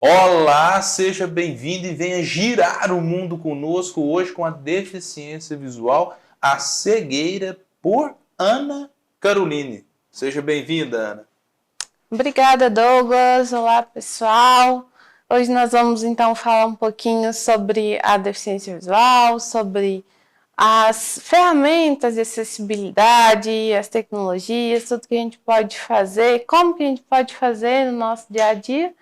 Olá, seja bem-vindo e venha girar o mundo conosco hoje com a deficiência visual, a cegueira, por Ana Caroline. Seja bem-vinda, Ana. Obrigada, Douglas. Olá, pessoal. Hoje nós vamos então falar um pouquinho sobre a deficiência visual, sobre as ferramentas de acessibilidade, as tecnologias, tudo que a gente pode fazer, como que a gente pode fazer no nosso dia a dia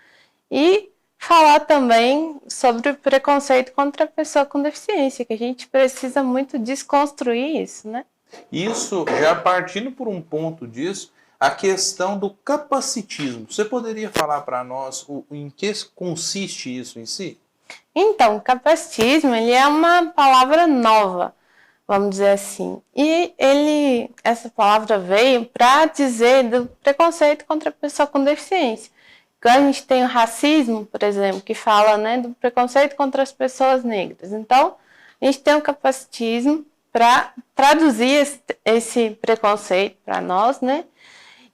e falar também sobre o preconceito contra a pessoa com deficiência, que a gente precisa muito desconstruir isso, né? Isso, já partindo por um ponto disso, a questão do capacitismo. Você poderia falar para nós em que consiste isso em si? Então, capacitismo, ele é uma palavra nova, vamos dizer assim. E essa palavra veio para dizer do preconceito contra a pessoa com deficiência. Então, a gente tem o racismo, por exemplo, que fala, né, do preconceito contra as pessoas negras. Então, a gente tem o capacitismo para traduzir esse preconceito para nós, né?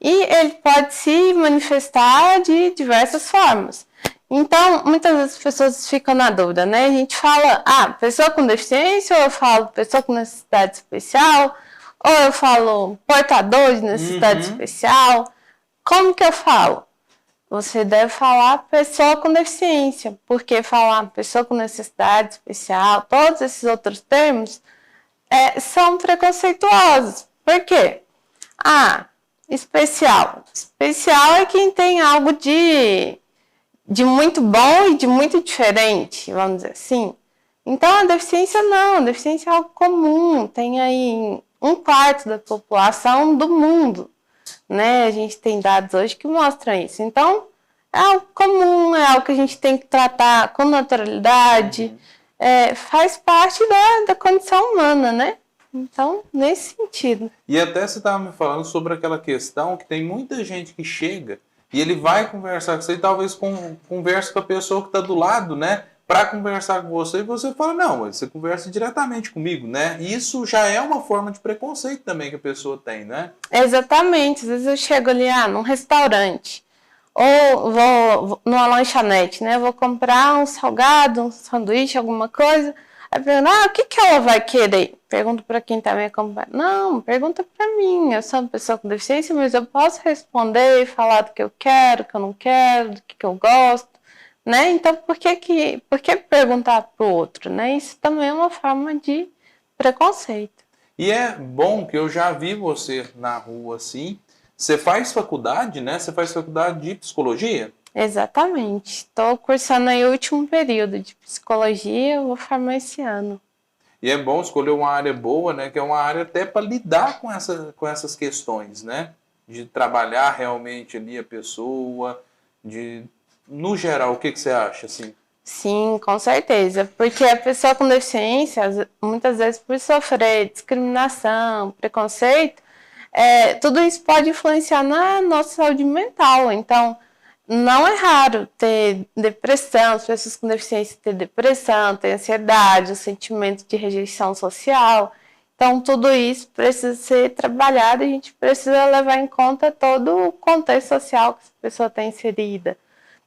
E ele pode se manifestar de diversas formas. Então, muitas vezes as pessoas ficam na dúvida, né? A gente fala, pessoa com deficiência, ou eu falo pessoa com necessidade especial, ou eu falo portador de necessidade especial. Como que eu falo? Você deve falar pessoa com deficiência, porque falar pessoa com necessidade especial, todos esses outros termos, são preconceituosos. Por quê? Especial. Especial é quem tem algo de muito bom e de muito diferente, vamos dizer assim. Então, a deficiência não, a deficiência é algo comum, tem aí 1/4 da população do mundo, né? A gente tem dados hoje que mostram isso. Então, é algo comum, é algo que a gente tem que tratar com naturalidade, faz parte da condição humana, né? Então, nesse sentido. E até você estava me falando sobre aquela questão que tem muita gente que chega e ele vai conversar com você e talvez converse com a pessoa que está do lado, né? Para conversar com você e você fala, não, mas você conversa diretamente comigo, né? E isso já é uma forma de preconceito também que a pessoa tem, né? Exatamente. Às vezes eu chego ali, num restaurante ou vou numa lanchonete, né? Vou comprar um salgado, um sanduíche, alguma coisa. Aí pergunto, o que ela vai querer? Pergunto para quem está me acompanhando. Não, pergunta para mim. Eu sou uma pessoa com deficiência, mas eu posso responder e falar do que eu quero, do que eu não quero, do que eu gosto, né? Então, por que perguntar para o outro, né? Isso também é uma forma de preconceito. E é bom que eu já vi você na rua assim. Você faz faculdade, né? Você faz faculdade de psicologia? Exatamente. Estou cursando aí o último período de psicologia, eu vou formar esse ano. E é bom escolher uma área boa, né? Que é uma área até para lidar com essas questões, né? De trabalhar realmente ali a pessoa, no geral, o que você acha, assim? Sim, com certeza. Porque a pessoa com deficiência, muitas vezes por sofrer discriminação, preconceito, tudo isso pode influenciar na nossa saúde mental. Então, não é raro ter depressão, as pessoas com deficiência ter depressão, ter ansiedade, o sentimento de rejeição social. Então, tudo isso precisa ser trabalhado e a gente precisa levar em conta todo o contexto social que essa pessoa está inserida.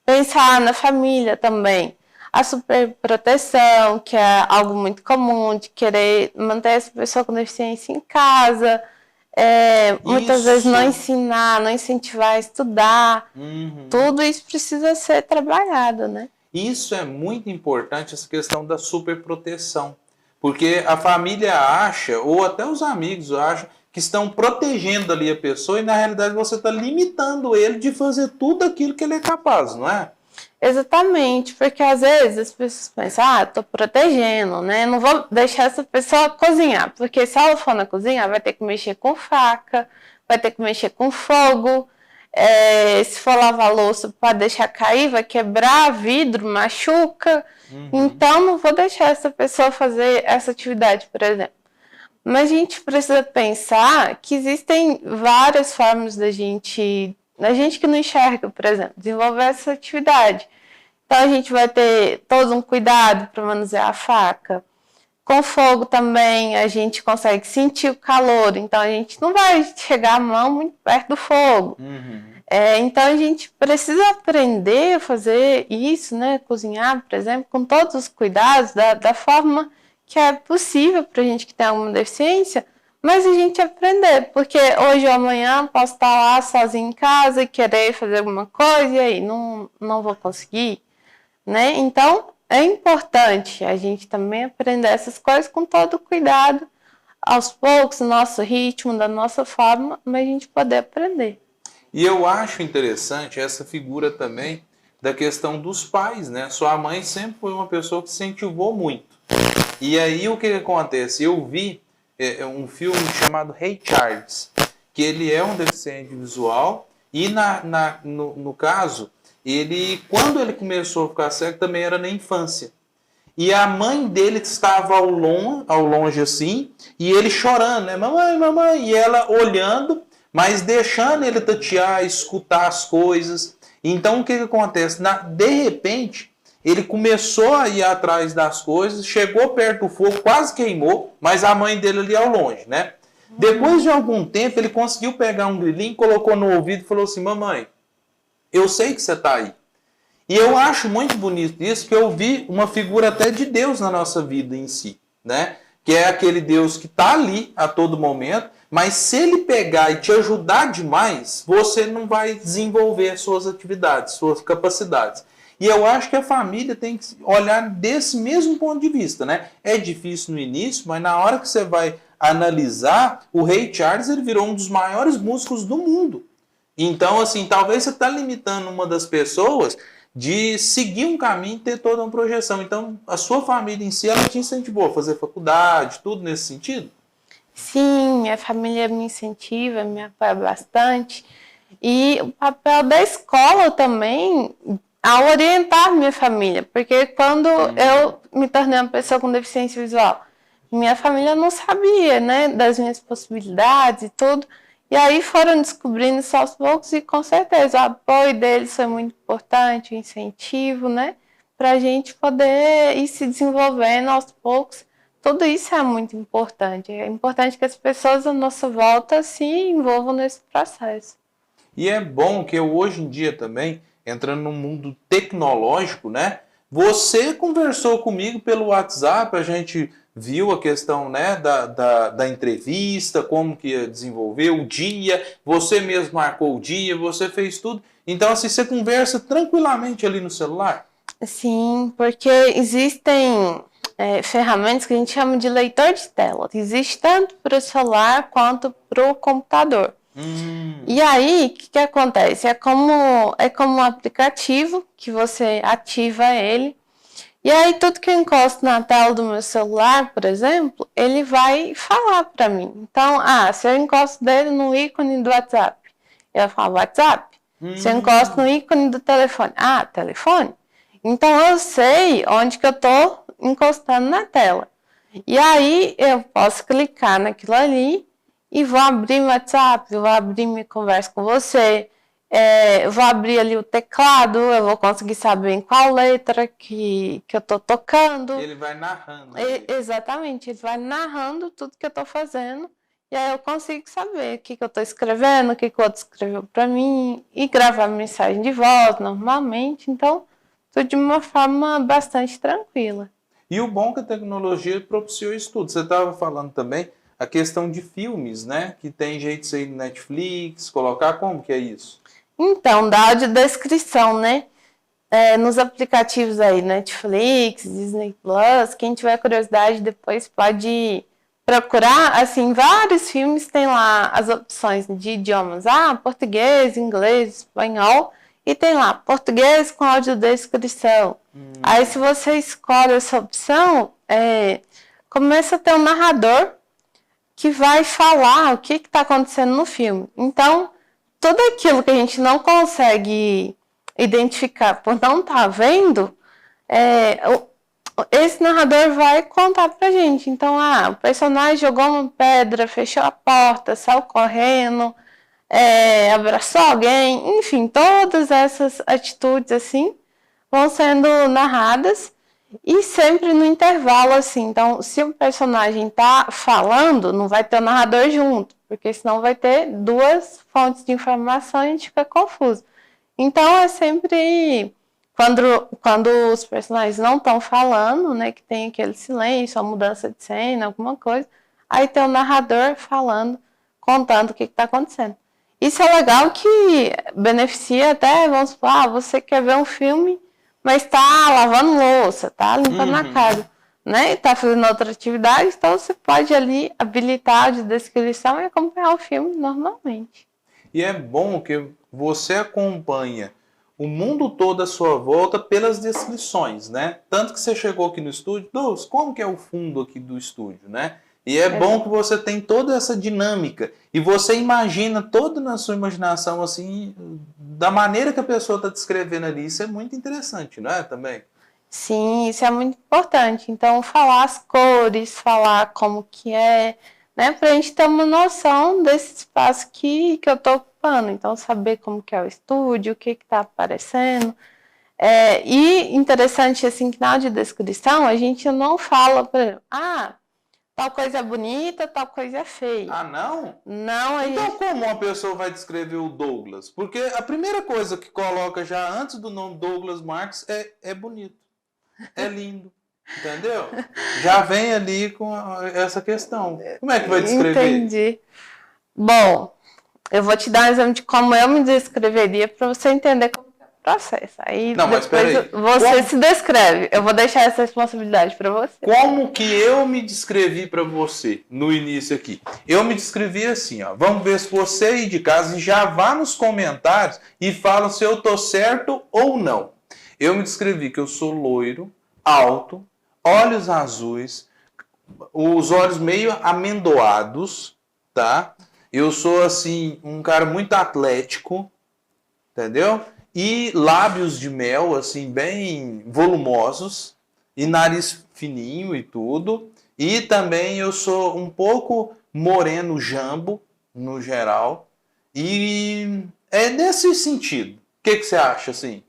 Pensar na família também. A superproteção, que é algo muito comum, de querer manter essa pessoa com deficiência em casa, muitas vezes não ensinar, não incentivar a estudar. Tudo isso precisa ser trabalhado, né? Isso é muito importante, essa questão da superproteção. Porque a família acha, ou até os amigos acham, que estão protegendo ali a pessoa e na realidade você está limitando ele de fazer tudo aquilo que ele é capaz, não é? Exatamente, porque às vezes as pessoas pensam, estou protegendo, né? Não vou deixar essa pessoa cozinhar, porque se ela for na cozinha, vai ter que mexer com faca, vai ter que mexer com fogo, se for lavar louça, pode deixar cair, vai quebrar vidro, machuca. Então, não vou deixar essa pessoa fazer essa atividade, por exemplo. Mas a gente precisa pensar que existem várias formas da gente que não enxerga, por exemplo, desenvolver essa atividade. Então, a gente vai ter todo um cuidado para manusear a faca. Com fogo também, a gente consegue sentir o calor, então a gente não vai chegar a mão muito perto do fogo. Então a gente precisa aprender a fazer isso, né? Cozinhar, por exemplo, com todos os cuidados, da forma que é possível para a gente que tem alguma deficiência, mas a gente aprender, porque hoje ou amanhã posso estar lá sozinho em casa e querer fazer alguma coisa e aí não vou conseguir, né? Então é importante a gente também aprender essas coisas com todo cuidado, aos poucos, no nosso ritmo, da nossa forma, mas a gente poder aprender. E eu acho interessante essa figura também da questão dos pais, né? Sua mãe sempre foi uma pessoa que incentivou muito. E aí o que acontece? Eu vi um filme chamado Ray Charles, que ele é um deficiente visual e no caso, quando ele começou a ficar cego também era na infância. E a mãe dele estava ao longe assim, e ele chorando, né? Mamãe, mamãe, e ela olhando, mas deixando ele tatear, escutar as coisas. Então o que acontece? De repente, ele começou a ir atrás das coisas, chegou perto do fogo, quase queimou, mas a mãe dele ali ao longe, né? Depois de algum tempo, ele conseguiu pegar um grilinho, colocou no ouvido e falou assim: mamãe, eu sei que você está aí. E eu acho muito bonito isso, que eu vi uma figura até de Deus na nossa vida em si, né? Que é aquele Deus que está ali a todo momento, mas se ele pegar e te ajudar demais, você não vai desenvolver suas atividades, suas capacidades. E eu acho que a família tem que olhar desse mesmo ponto de vista, né? É difícil no início, mas na hora que você vai analisar, o Ray Charles ele virou um dos maiores músicos do mundo. Então, assim, talvez você está limitando uma das pessoas de seguir um caminho e ter toda uma projeção. Então, a sua família em si, ela te incentivou a fazer faculdade, tudo nesse sentido? Sim, minha família me incentiva, me apoia bastante. E o papel da escola também, a orientar minha família, porque quando eu me tornei uma pessoa com deficiência visual, minha família não sabia, né, das minhas possibilidades e tudo. E aí foram descobrindo isso aos poucos e com certeza o apoio deles foi muito importante, o incentivo, né? Para a gente poder ir se desenvolvendo aos poucos. Tudo isso é muito importante. É importante que as pessoas à nossa volta se envolvam nesse processo. E é bom que eu, hoje em dia também, entrando no mundo tecnológico, né? Você conversou comigo pelo WhatsApp, a gente viu a questão, né, da entrevista, como que ia desenvolver, o dia, você mesmo marcou o dia, você fez tudo. Então, assim, você conversa tranquilamente ali no celular? Sim, porque existem ferramentas que a gente chama de leitor de tela. Existe tanto para o celular quanto para o computador. E aí, o que acontece? É como um aplicativo que você ativa ele. E aí, tudo que eu encosto na tela do meu celular, por exemplo, ele vai falar para mim. Então, se eu encosto dele no ícone do WhatsApp, eu falo WhatsApp. Se eu encosto no ícone do telefone, telefone. Então, eu sei onde que eu estou encostando na tela. E aí, eu posso clicar naquilo ali e vou abrir meu WhatsApp, vou abrir minha conversa com você. Eu vou abrir ali o teclado, eu vou conseguir saber em qual letra que eu tô tocando. Ele vai narrando. Exatamente, ele vai narrando tudo que eu tô fazendo. E aí eu consigo saber o que eu tô escrevendo, o que o outro escreveu para mim. E gravar mensagem de voz normalmente. Então, tudo de uma forma bastante tranquila. E o bom é que a tecnologia propiciou isso tudo. Você estava falando também a questão de filmes, né? Que tem jeito de sair no Netflix, colocar, como que é isso? Então, da audiodescrição, né? Nos aplicativos aí, Netflix, Disney Plus, quem tiver curiosidade depois pode procurar, assim, vários filmes tem lá as opções de idiomas, português, inglês, espanhol, e tem lá português com audiodescrição. Aí se você escolhe essa opção, começa a ter um narrador que vai falar o que está acontecendo no filme. Então, tudo aquilo que a gente não consegue identificar por não estar vendo, esse narrador vai contar pra gente. Então, o personagem jogou uma pedra, fechou a porta, saiu correndo, abraçou alguém, enfim, todas essas atitudes assim vão sendo narradas e sempre no intervalo assim. Então, se o personagem tá falando, não vai ter o narrador junto. porque senão vai ter duas fontes de informação e a gente fica confuso. Então é sempre quando os personagens não estão falando, né, que tem aquele silêncio, a mudança de cena, alguma coisa, aí tem o narrador falando, contando o que está acontecendo. Isso é legal que beneficia até, vamos supor, você quer ver um filme, mas está lavando louça, está limpando a casa, né? Está fazendo outra atividade, então você pode ali habilitar de descrição e acompanhar o filme normalmente. E é bom que você acompanha o mundo todo à sua volta pelas descrições, né? Tanto que você chegou aqui no estúdio, Douglas, como que é o fundo aqui do estúdio, né? E é bom que você tem toda essa dinâmica e você imagina toda na sua imaginação assim, da maneira que a pessoa está descrevendo ali. Isso é muito interessante, não é? Também. Sim, isso é muito importante. Então, falar as cores, falar como que é, né? Para a gente ter uma noção desse espaço que eu estou ocupando. Então, saber como que é o estúdio, o que está aparecendo. E interessante, assim, que na audiodescrição a gente não fala, por exemplo, tal coisa é bonita, tal coisa é feia. Ah, não? Não, então como uma pessoa vai descrever o Douglas? Porque a primeira coisa que coloca já antes do nome Douglas Marques é bonito, é lindo, entendeu? Já vem ali com essa questão. Como é que vai descrever? Entendi. Bom, eu vou te dar um exemplo de como eu me descreveria para você entender como é o processo. Aí não, mas depois você se descreve. Eu vou deixar essa responsabilidade para você. Como que eu me descrevi para você no início aqui? Eu me descrevi assim, ó. Vamos ver se você aí de casa já vá nos comentários e fala se eu tô certo ou não. Eu me descrevi que eu sou loiro, alto, olhos azuis, os olhos meio amendoados, tá? Eu sou assim um cara muito atlético, entendeu? E lábios de mel assim bem volumosos e nariz fininho e tudo. E também eu sou um pouco moreno jambo no geral. E é nesse sentido. O que você acha assim?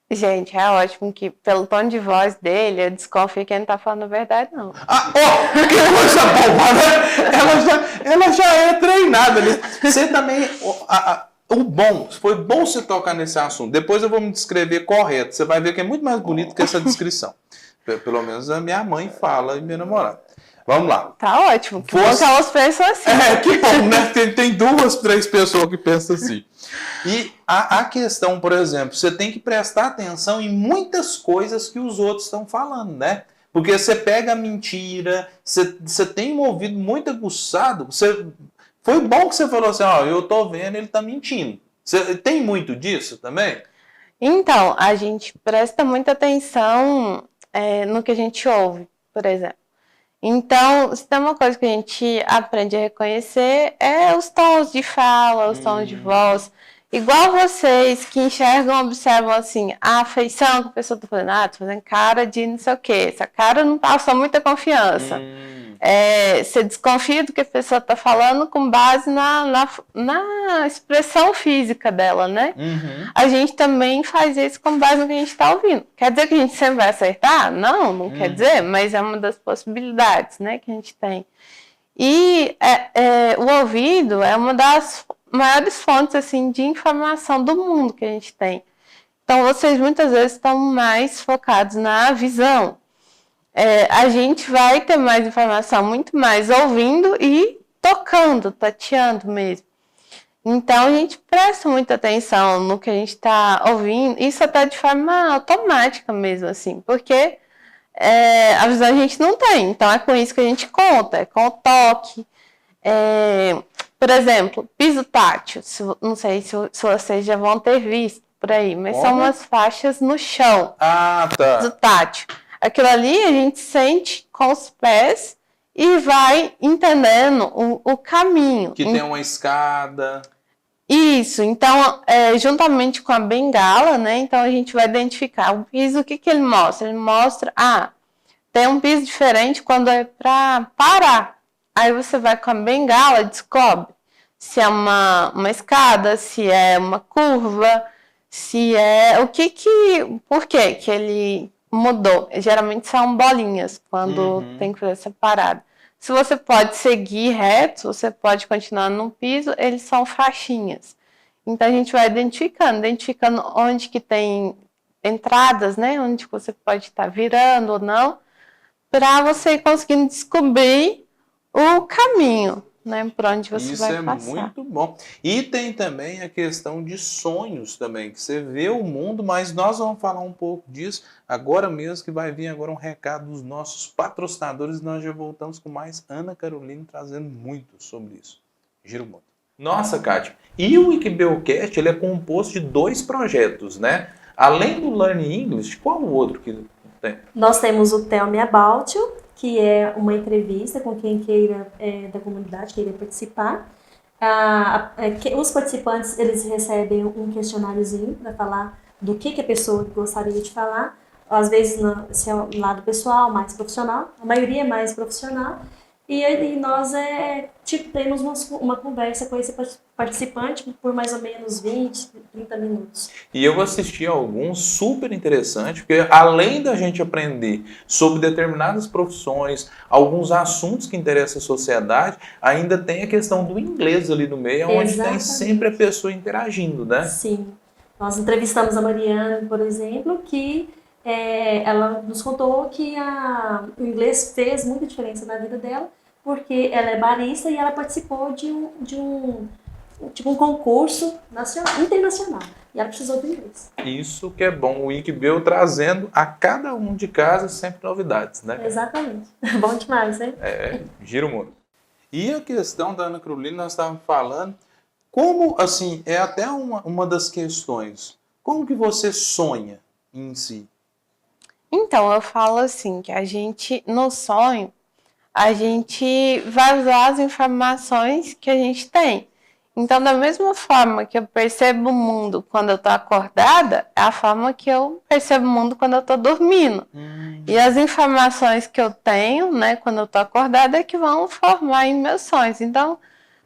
Gente, é ótimo que pelo tom de voz dele, eu desconfio que ele não tá falando a verdade, não. Que coisa boa, né? Ela já é treinada. Você também... foi bom você tocar nesse assunto. Depois eu vou me descrever correto. Você vai ver que é muito mais bonito que essa descrição. Pelo menos a minha mãe fala e minha namorada. Vamos lá. Tá ótimo. Que bom que elas pensam assim. Que bom, né? Tem 2, 3 pessoas que pensam assim. E a questão, por exemplo, você tem que prestar atenção em muitas coisas que os outros estão falando, né? Porque você pega a mentira, você tem um ouvido muito aguçado. Foi bom que você falou assim, eu tô vendo, ele tá mentindo. Você tem muito disso também? Então, a gente presta muita atenção no que a gente ouve, por exemplo. Então, se tem uma coisa que a gente aprende a reconhecer é os tons de fala, os tons de voz. Igual vocês que enxergam, observam assim, a afeição que a pessoa está fazendo, tá fazendo cara de não sei o quê, essa cara não passa muita confiança. Você desconfia do que a pessoa está falando com base na expressão física dela, né? A gente também faz isso com base no que a gente está ouvindo. Quer dizer que a gente sempre vai acertar? Não quer dizer, mas é uma das possibilidades, né, que a gente tem. E o ouvido é uma das maiores fontes assim, de informação do mundo que a gente tem. Então, vocês muitas vezes estão mais focados na visão. A gente vai ter mais informação, muito mais ouvindo e tocando, tateando mesmo. Então, a gente presta muita atenção no que a gente está ouvindo, isso até de forma automática mesmo, assim, porque a visão a gente não tem, então é com isso que a gente conta, é com o toque. Por exemplo, piso tátil, não sei se vocês já vão ter visto por aí, mas são umas faixas no chão. Tá. Piso tátil. Aquilo ali a gente sente com os pés e vai entendendo o caminho. Que tem uma escada. Isso, então, juntamente com a bengala, né? Então a gente vai identificar o piso, o que ele mostra? Ele mostra, tem um piso diferente quando é para parar. Aí você vai com a bengala, descobre se é uma escada, se é uma curva, se é... Por que ele mudou? Geralmente são bolinhas quando tem que fazer essa parada. Se você pode seguir reto, você pode continuar no piso, eles são faixinhas. Então a gente vai identificando onde que tem entradas, né? Onde você pode estar virando ou não, para você ir conseguindo descobrir o caminho, né? Por onde você Isso vai é passar. muito bom. E tem também a questão de sonhos também, que você vê o mundo, mas nós vamos falar um pouco disso agora mesmo, que vai vir agora um recado dos nossos patrocinadores, e nós já voltamos com mais Ana Carolina trazendo muito sobre isso. Giro o mundo. Nossa, Kátia, e o Wikibelcast, ele é composto de 2 projetos, né? Além do Learn English, qual o outro que tem? Nós temos o Tell Me About You, que é uma entrevista com quem queira da comunidade, queira participar. Os participantes, eles recebem um questionáriozinho para falar do que a pessoa gostaria de falar. Às vezes, se é um lado pessoal, mais profissional. A maioria é mais profissional. E nós temos uma conversa com esse participante por mais ou menos 20, 30 minutos. E eu assisti a alguns super interessantes, porque além da gente aprender sobre determinadas profissões, alguns assuntos que interessam a sociedade, ainda tem a questão do inglês ali no meio, onde tem sempre a pessoa interagindo, né? Sim. Nós entrevistamos a Mariana, por exemplo, que ela nos contou que o inglês fez muita diferença na vida dela, porque ela é barista e ela participou de um concurso internacional. E ela precisou do inglês. Isso que é bom, o Wikibel trazendo a cada um de casa sempre novidades, né? Exatamente. Bom demais, né? Gira o mundo. E a questão da Ana Carolina, nós estávamos falando, como, assim, é até uma das questões, como que você sonha em si? Então, eu falo assim, que a gente, no sonho, a gente vai usar as informações que a gente tem. Então, da mesma forma que eu percebo o mundo quando eu estou acordada, é a forma que eu percebo o mundo quando eu estou dormindo. E as informações que eu tenho, né, quando eu estou acordada, é que vão formar em meus sonhos. Então,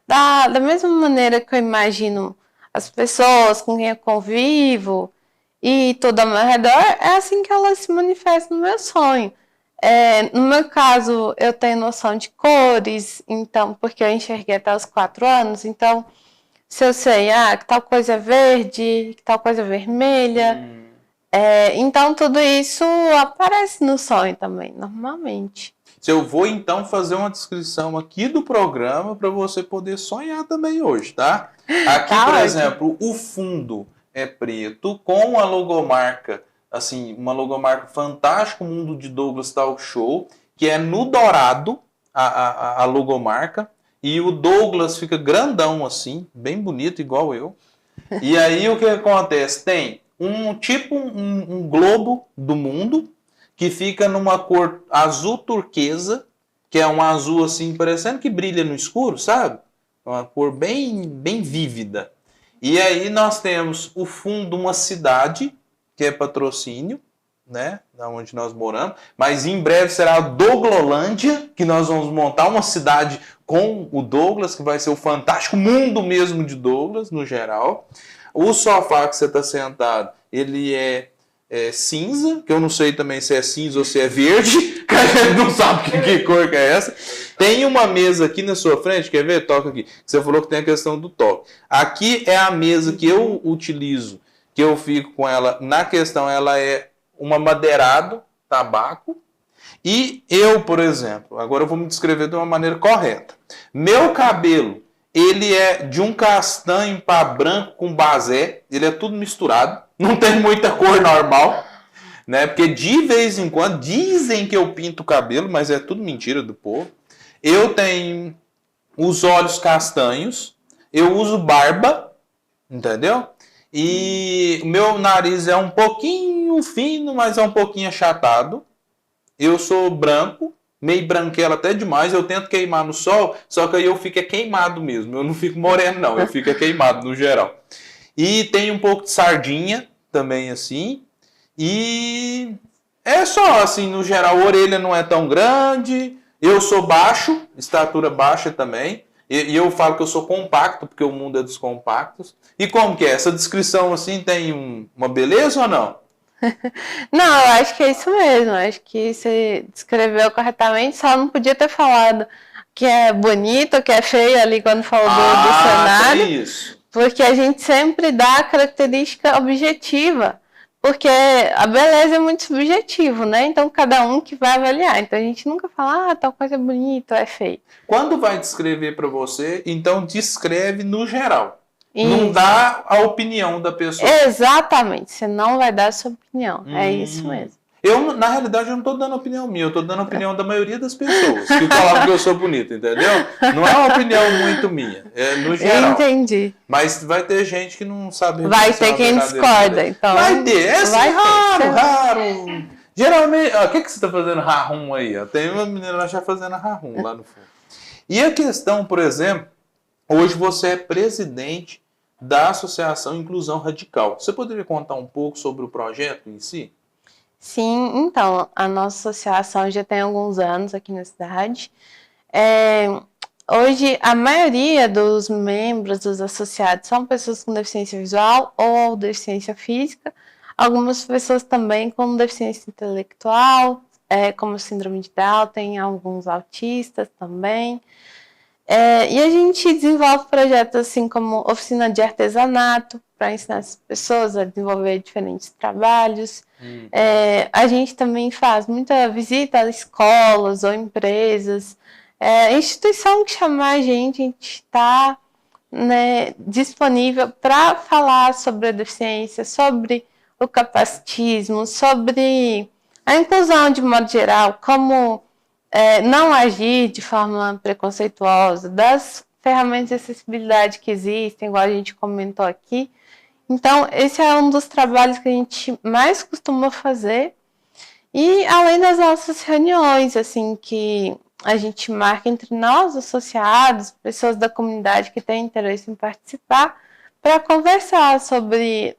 da mesma maneira que eu imagino as pessoas com quem eu convivo e tudo ao meu redor, é assim que elas se manifestam no meu sonho. No meu caso, eu tenho noção de cores, então, porque eu enxerguei até os 4 anos, então, se eu sei que tal coisa é verde, que tal coisa é vermelha, então tudo isso aparece no sonho também, normalmente. Se eu vou, então, fazer uma descrição aqui do programa para você poder sonhar também hoje, tá? Aqui, por exemplo, o fundo é preto com a logomarca, assim, uma logomarca Fantástico Mundo de Douglas Talk Show, que é no dourado, a logomarca, e o Douglas fica grandão assim, bem bonito, igual eu. E aí o que acontece? Tem um globo do mundo, que fica numa cor azul turquesa, que é um azul assim, parecendo que brilha no escuro, sabe? Uma cor bem, bem vívida. E aí nós temos o fundo de uma cidade, que é Patrocínio, né, da onde nós moramos, mas em breve será a Douglolândia, que nós vamos montar uma cidade com o Douglas, que vai ser o fantástico mundo mesmo de Douglas, no geral. O sofá que você está sentado, ele é cinza, que eu não sei também se é cinza ou se é verde, que a gente não sabe que cor que é essa. Tem uma mesa aqui na sua frente, quer ver? Toca aqui. Você falou que tem a questão do toque. Aqui é a mesa que eu utilizo, que eu fico com ela, na questão, ela é uma madeirado, tabaco, e eu, por exemplo, agora eu vou me descrever de uma maneira correta. Meu cabelo, ele é de um castanho para branco com basé, ele é tudo misturado, não tem muita cor normal, né? Porque de vez em quando dizem que eu pinto o cabelo, mas é tudo mentira do povo. Eu tenho os olhos castanhos, eu uso barba, entendeu? E o meu nariz é um pouquinho fino, mas é um pouquinho achatado. Eu sou branco, meio branquelo até demais. Eu tento queimar no sol, só que aí eu fico queimado mesmo. Eu não fico moreno, não. Eu fico queimado no geral. E tem um pouco de sardinha também, assim. E é só, assim, no geral, a orelha não é tão grande. Eu sou baixo, estatura baixa também. E eu falo que eu sou compacto, porque o mundo é dos compactos. E como que é? Essa descrição assim tem uma beleza ou não? Não, eu acho que é isso mesmo. Acho que você descreveu corretamente, só não podia ter falado que é bonito, o que é feio ali quando falou do cenário. Tem isso. Porque a gente sempre dá a característica objetiva. Porque a beleza é muito subjetivo, né? Então, cada um que vai avaliar. Então, a gente nunca fala, tal coisa é bonita ou é feio. Quando vai descrever para você, então descreve no geral. Isso. Não dá a opinião da pessoa. Exatamente. Você não vai dar a sua opinião. É isso mesmo. Eu, na realidade, eu não estou dando opinião minha, eu estou dando a opinião da maioria das pessoas que falavam que eu sou bonito, entendeu? Não é uma opinião muito minha, é no geral. Entendi. Mas vai ter gente que não sabe. Vai ter quem discorda, então. Vai ter, vai raro. Geralmente, o que você está fazendo rarrum aí? Tem uma menina lá já fazendo rarrum lá no fundo. E a questão, por exemplo, hoje você é presidente da Associação Inclusão Radical. Você poderia contar um pouco sobre o projeto em si? Sim, então, a nossa associação já tem alguns anos aqui na cidade. Hoje, a maioria dos membros, dos associados, são pessoas com deficiência visual ou deficiência física. Algumas pessoas também com deficiência intelectual, como síndrome de Down, tem alguns autistas também. E a gente desenvolve projetos assim como oficina de artesanato, para ensinar as pessoas a desenvolver diferentes trabalhos. A gente também faz muita visita a escolas ou empresas. Instituição que chamar a gente está, né, disponível para falar sobre a deficiência, sobre o capacitismo, sobre a inclusão de modo geral, como não agir de forma preconceituosa, das ferramentas de acessibilidade que existem, igual a gente comentou aqui. Então, esse é um dos trabalhos que a gente mais costuma fazer. E além das nossas reuniões, assim, que a gente marca entre nós, associados, pessoas da comunidade que têm interesse em participar, para conversar sobre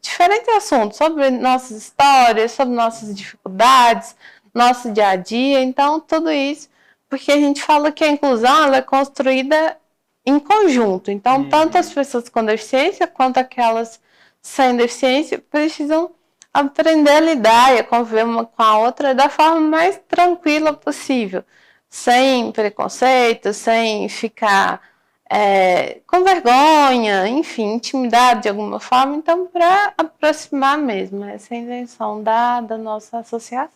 diferentes assuntos, sobre nossas histórias, sobre nossas dificuldades, nosso dia a dia. Então, tudo isso, porque a gente fala que a inclusão ela é construída em conjunto. Então, tanto as pessoas com deficiência quanto aquelas sem deficiência precisam aprender a lidar e a conviver uma com a outra da forma mais tranquila possível, sem preconceito, sem ficar com vergonha, enfim, intimidado de alguma forma. Então, para aproximar mesmo, essa é a intenção da nossa associação.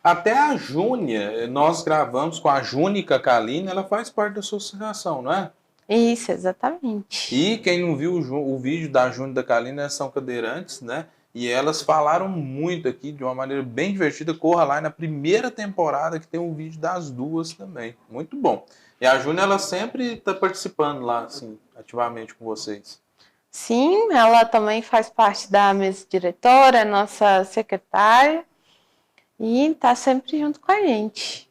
Até a Júnia, nós gravamos com a Júnica Kalina, ela faz parte da associação, não é? Isso, exatamente. E quem não viu o vídeo da Júnia e da Kalina, são cadeirantes, né? E elas falaram muito aqui de uma maneira bem divertida. Corra lá na primeira temporada que tem um vídeo das duas também. Muito bom. E a Júnia, ela sempre está participando lá, assim, ativamente com vocês. Sim, ela também faz parte da mesa diretora, nossa secretária, e está sempre junto com a gente.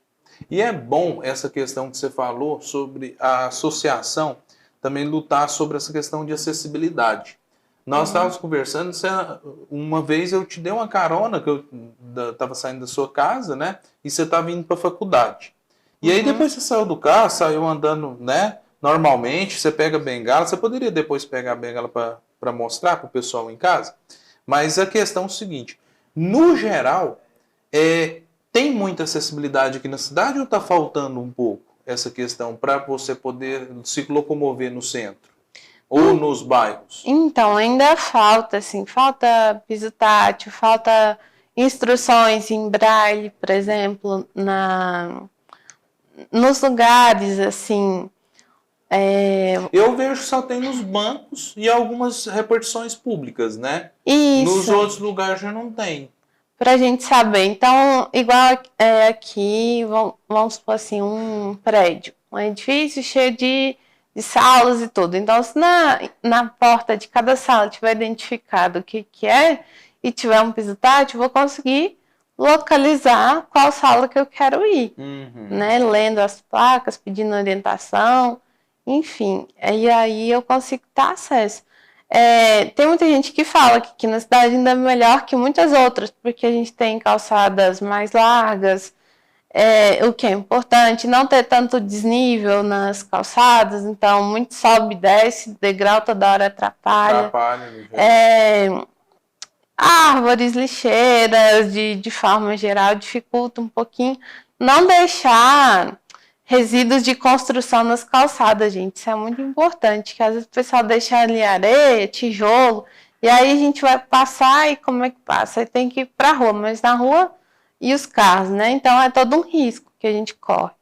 E é bom essa questão que você falou sobre a associação também lutar sobre essa questão de acessibilidade. Nós estávamos conversando, uma vez eu te dei uma carona, que eu estava saindo da sua casa, né? E você estava indo para a faculdade. E aí depois você saiu do carro, saiu andando, né? Normalmente, você pega a bengala, você poderia depois pegar a bengala para mostrar para o pessoal em casa? Mas a questão é o seguinte, no geral, tem muita acessibilidade aqui na cidade ou está faltando um pouco essa questão para você poder se locomover no centro? Ou nos bairros? Então, ainda falta, assim, falta piso tátil, falta instruções em braille, por exemplo, nos lugares, assim. Eu vejo que só tem nos bancos e algumas repartições públicas, né? Isso. Nos outros lugares já não tem. Pra gente saber. Então, igual aqui, vamos supor assim, um prédio, um edifício cheio de salas e tudo. Então, se na porta de cada sala tiver identificado o que é e tiver um piso tátil, eu vou conseguir localizar qual sala que eu quero ir, né? Lendo as placas, pedindo orientação, enfim. E aí eu consigo ter acesso. Tem muita gente que fala que aqui na cidade ainda é melhor que muitas outras, porque a gente tem calçadas mais largas, o que é importante, não ter tanto desnível nas calçadas, então muito sobe e desce, degrau toda hora atrapalha. Árvores, lixeiras, de forma geral, dificulta um pouquinho. Não deixar resíduos de construção nas calçadas, gente. Isso é muito importante, que às vezes o pessoal deixa ali areia, tijolo, e aí a gente vai passar e como é que passa? Aí tem que ir para a rua, mas na rua e os carros, né? Então é todo um risco que a gente corre.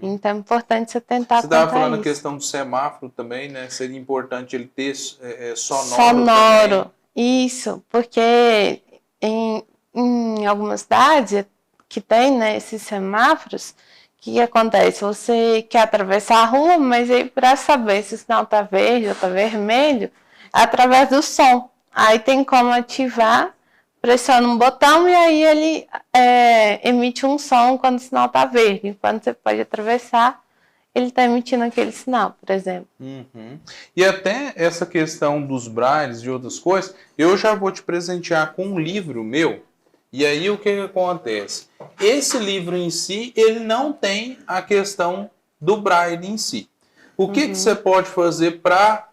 Então é importante você tentar Você estava contar falando a isso. questão do semáforo também, né? Seria importante ele ter sonoro Sonoro, também. isso, porque em algumas cidades que tem, né, esses semáforos, o que acontece? Você quer atravessar a rua, mas aí para saber se o sinal está verde ou está vermelho, é através do som. Aí tem como ativar, pressiona um botão e aí ele emite um som quando o sinal está verde. Quando você pode atravessar, ele está emitindo aquele sinal, por exemplo. E até essa questão dos brailles e outras coisas, eu já vou te presentear com um livro meu. E aí o que acontece? Esse livro em si, ele não tem a questão do braille em si. O que você pode fazer para,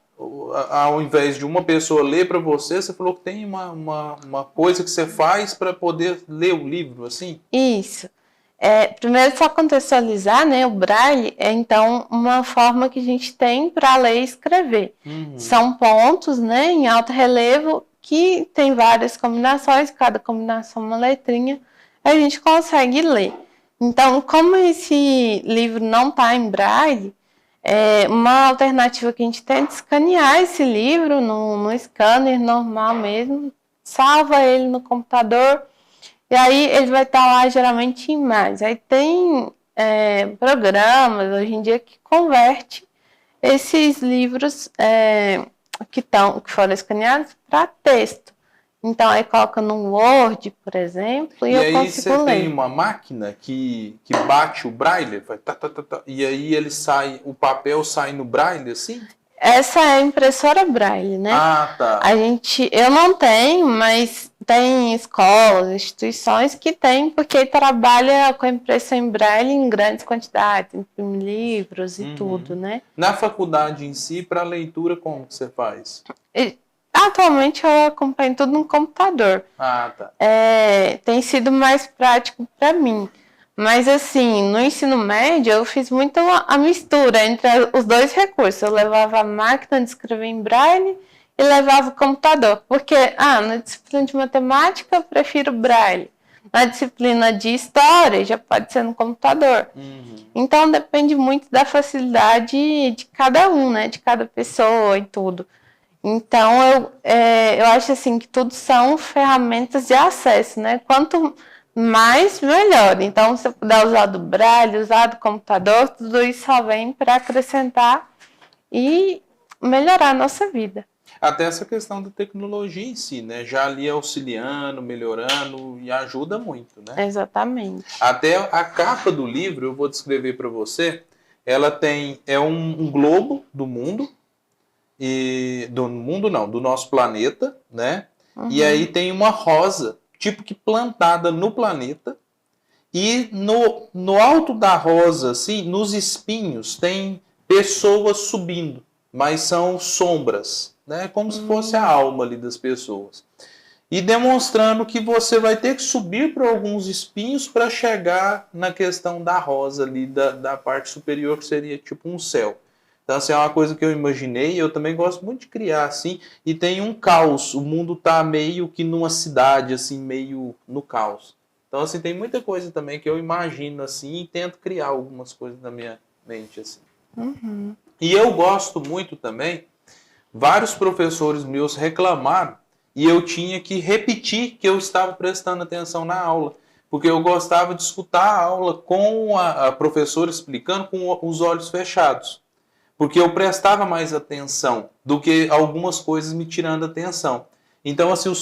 ao invés de uma pessoa ler para você, você falou que tem uma coisa que você faz para poder ler o livro, assim? Isso. Primeiro, só contextualizar, né? O braille é, então, uma forma que a gente tem para ler e escrever. São pontos, né, em alto relevo, que tem várias combinações, cada combinação uma letrinha, a gente consegue ler. Então, como esse livro não está em braille, uma alternativa que a gente tem é de escanear esse livro no scanner normal mesmo, salva ele no computador, e aí ele vai estar lá geralmente em imagens. Aí tem programas hoje em dia que converte esses livros que foram escaneados para texto. Então aí coloca no Word, por exemplo, e eu aí consigo você ler. tem uma máquina que bate o braille, faz e aí ele sai, o papel sai no braille, assim? Essa é a impressora braille, né? Ah, tá. Eu não tenho, mas tem escolas, instituições que têm, porque trabalha com impressão em braille em grandes quantidades, imprime livros e tudo, né? Na faculdade em si, para leitura, como que você faz? Atualmente eu acompanho tudo no computador. Ah, tá. Tem sido mais prático para mim. Mas assim, no ensino médio eu fiz muito a mistura entre os dois recursos. Eu levava a máquina de escrever em braille e levava o computador. Porque na disciplina de matemática eu prefiro braille. Na disciplina de história já pode ser no computador. Então depende muito da facilidade de cada um, né? De cada pessoa e tudo. Então eu acho assim que tudo são ferramentas de acesso, né? Quanto mais, melhor. Então, se você puder usar do braille, usar do computador, tudo isso só vem para acrescentar e melhorar a nossa vida. Até essa questão da tecnologia em si, né? Já ali auxiliando, melhorando e ajuda muito, né? Exatamente. Até a capa do livro, eu vou descrever para você, ela tem um globo do mundo, do nosso planeta, né? E aí tem uma rosa, tipo que plantada no planeta, e no alto da rosa, assim, nos espinhos, tem pessoas subindo, mas são sombras, né? Como se fosse a alma ali das pessoas. E demonstrando que você vai ter que subir por alguns espinhos para chegar na questão da rosa ali, da parte superior, que seria tipo um céu. Então, assim, é uma coisa que eu imaginei, eu também gosto muito de criar, assim, e tem um caos, o mundo tá meio que numa cidade, assim, meio no caos. Então, assim, tem muita coisa também que eu imagino, assim, e tento criar algumas coisas na minha mente, assim. E eu gosto muito também, vários professores meus reclamaram, e eu tinha que repetir que eu estava prestando atenção na aula, porque eu gostava de escutar a aula com a professora explicando com os olhos fechados. Porque eu prestava mais atenção do que algumas coisas me tirando atenção. Então, assim,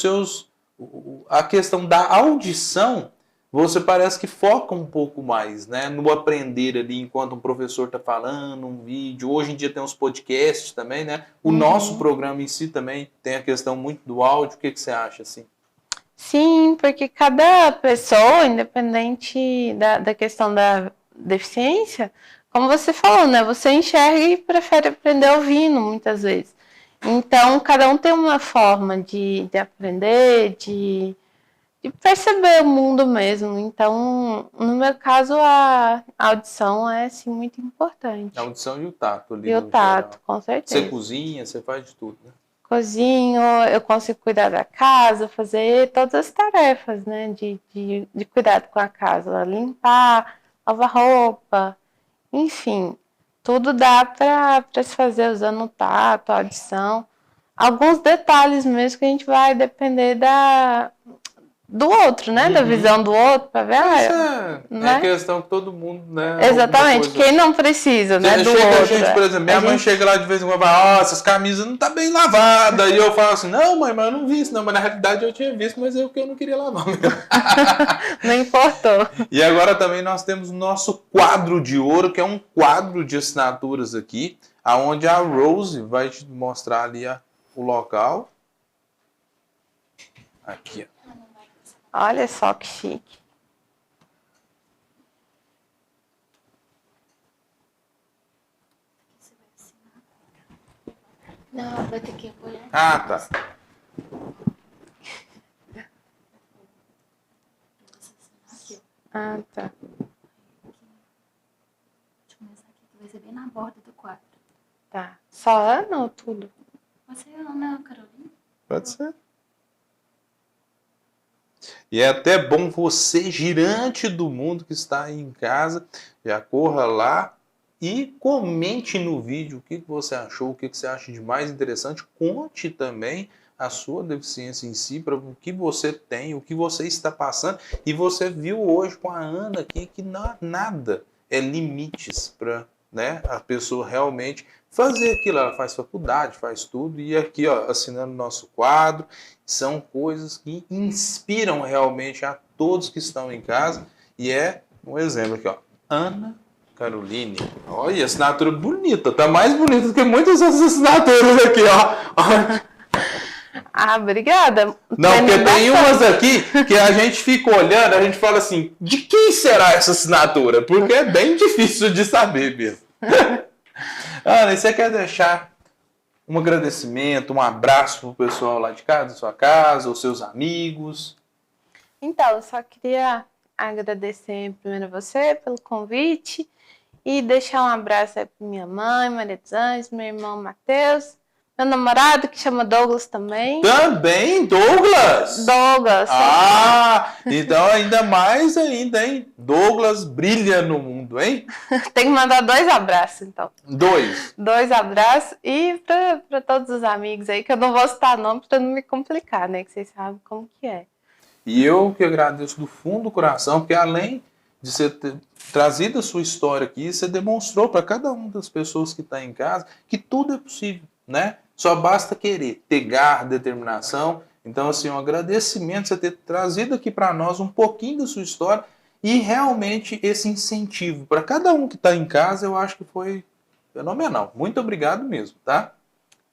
a questão da audição, você parece que foca um pouco mais, né? No aprender ali, enquanto um professor está falando, um vídeo. Hoje em dia tem uns podcasts também, né? O nosso programa em si também tem a questão muito do áudio. O que você acha, assim? Sim, porque cada pessoa, independente da questão da deficiência, como você falou, né? Você enxerga e prefere aprender ouvindo, muitas vezes. Então, cada um tem uma forma de aprender, de de perceber o mundo mesmo. Então, no meu caso, a audição é assim, muito importante. A audição e o tato ali. E o no tato, geral. com certeza. Você cozinha, você faz de tudo, né? Cozinho, eu consigo cuidar da casa, fazer todas as tarefas, né, de cuidado com a casa, limpar, lavar roupa, enfim, tudo dá para se fazer usando o tato, a audição. Alguns detalhes mesmo que a gente vai depender do outro, né, da visão do outro, para ver, Essa é né? questão que todo mundo, né? Exatamente, quem não precisa, né, do Chega a outro. gente, por exemplo, minha mãe chega lá de vez em quando e fala, essas camisas não tá bem lavadas. E eu falo assim, não, mãe, mas eu não vi isso, não. Mas na realidade eu tinha visto, mas eu não queria lavar mesmo. Não importou. E agora também nós temos o nosso quadro de ouro, que é um quadro de assinaturas aqui, aonde a Rose vai te mostrar ali o local. Aqui, ó. Olha só que chique. Não, vai ter que apoiar. Ah, tá. Ah, tá. Deixa eu começar aqui, que vai ser bem na borda do quadro. Tá. Só Ana ou tudo? Você é Ana Carolina? Pode ser. E é até bom você, girante do mundo que está aí em casa, já corra lá e comente no vídeo o que você achou, o que você acha de mais interessante. Conte também a sua deficiência em si, para o que você tem, o que você está passando. E você viu hoje com a Ana aqui que nada é limites para, né, a pessoa realmente fazer aquilo. Ela faz faculdade, faz tudo. E aqui, ó, assinando nosso quadro, são coisas que inspiram realmente a todos que estão em casa. E é um exemplo aqui, ó, Ana Caroline. Olha, assinatura bonita, tá mais bonita do que muitas outras assinaturas aqui, ó. Ah, obrigada. Não, porque tem umas aqui que a gente fica olhando, a gente fala assim, de quem será essa assinatura? Porque é bem difícil de saber mesmo. Ana, e você quer deixar um agradecimento, um abraço pro pessoal lá de casa, da sua casa, os seus amigos? Então, eu só queria agradecer primeiro a você pelo convite e deixar um abraço aí para minha mãe, Maria dos Anjos, meu irmão Matheus, meu namorado que chama Douglas também. Também, Douglas? Douglas. Ah, então ainda mais ainda, hein? Douglas brilha no mundo, hein? Tem que mandar 2 abraços, então. 2. 2 abraços e para todos os amigos aí, que eu não vou citar nome para não me complicar, né? Que vocês sabem como que é. E eu que agradeço do fundo do coração, porque além de você ter trazido a sua história aqui, você demonstrou para cada uma das pessoas que está em casa que tudo é possível, né? Só basta querer, ter garra, determinação. Então, assim, um agradecimento você ter trazido aqui para nós um pouquinho da sua história e realmente esse incentivo para cada um que está em casa, eu acho que foi fenomenal. Muito obrigado mesmo, tá?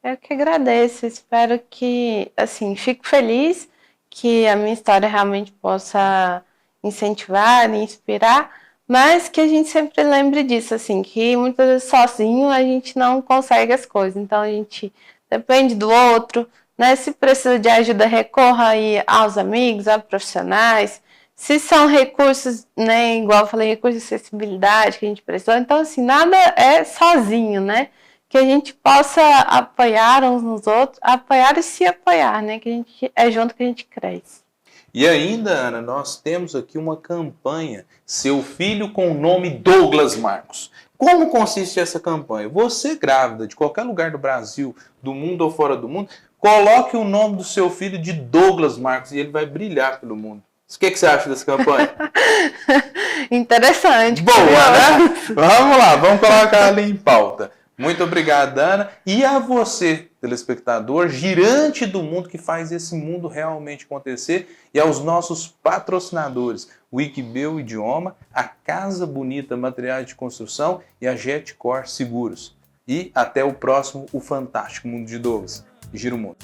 Eu que agradeço, espero que, assim, fico feliz que a minha história realmente possa incentivar, inspirar, mas que a gente sempre lembre disso, assim, que muitas vezes sozinho a gente não consegue as coisas, então a gente depende do outro, né? Se precisa de ajuda, recorra aí aos amigos, a profissionais. Se são recursos, né, igual eu falei, recursos de acessibilidade que a gente precisou, então assim, nada é sozinho, né? Que a gente possa apoiar uns nos outros, apoiar e se apoiar, né? Que a gente é junto que a gente cresce. E ainda, Ana, nós temos aqui uma campanha, Seu Filho com o nome Douglas Marcos. Como consiste essa campanha? Você grávida de qualquer lugar do Brasil, do mundo ou fora do mundo, coloque o nome do seu filho de Douglas Marcos e ele vai brilhar pelo mundo. O que você acha dessa campanha? Interessante. Boa, né? Vamos lá, vamos colocar ali em pauta. Muito obrigado, Ana. E a você, telespectador, girante do mundo que faz esse mundo realmente acontecer. E aos nossos patrocinadores, o Wikibel Idioma, a Casa Bonita Materiais de Construção e a Jetcor Seguros. E até o próximo, o Fantástico Mundo de Douglas. Gira o Mundo.